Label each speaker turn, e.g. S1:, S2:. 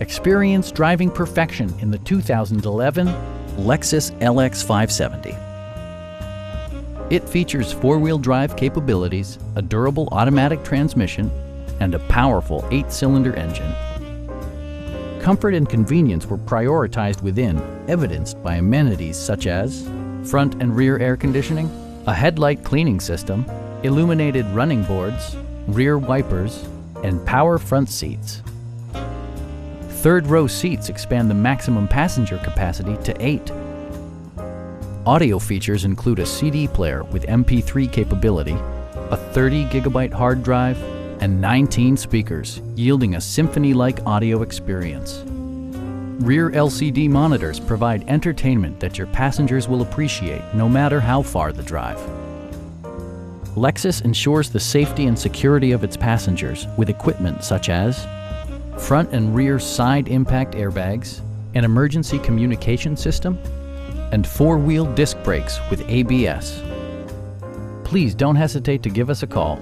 S1: Experience driving perfection in the 2011 Lexus LX 570. It features four-wheel drive capabilities, a durable automatic transmission, and a powerful 8-cylinder engine. Comfort and convenience were prioritized within, evidenced by amenities such as front and rear air conditioning, a headlight cleaning system, illuminated running boards, rear wipers, and power front seats. Third-row seats expand the maximum passenger capacity to 8. Audio features include a CD player with MP3 capability, a 30-gigabyte hard drive, and 19 speakers, yielding a symphony-like audio experience. Rear LCD monitors provide entertainment that your passengers will appreciate no matter how far the drive. Lexus ensures the safety and security of its passengers with equipment such as front and rear side impact airbags, an emergency communication system, and four-wheel disc brakes with ABS. Please don't hesitate to give us a call.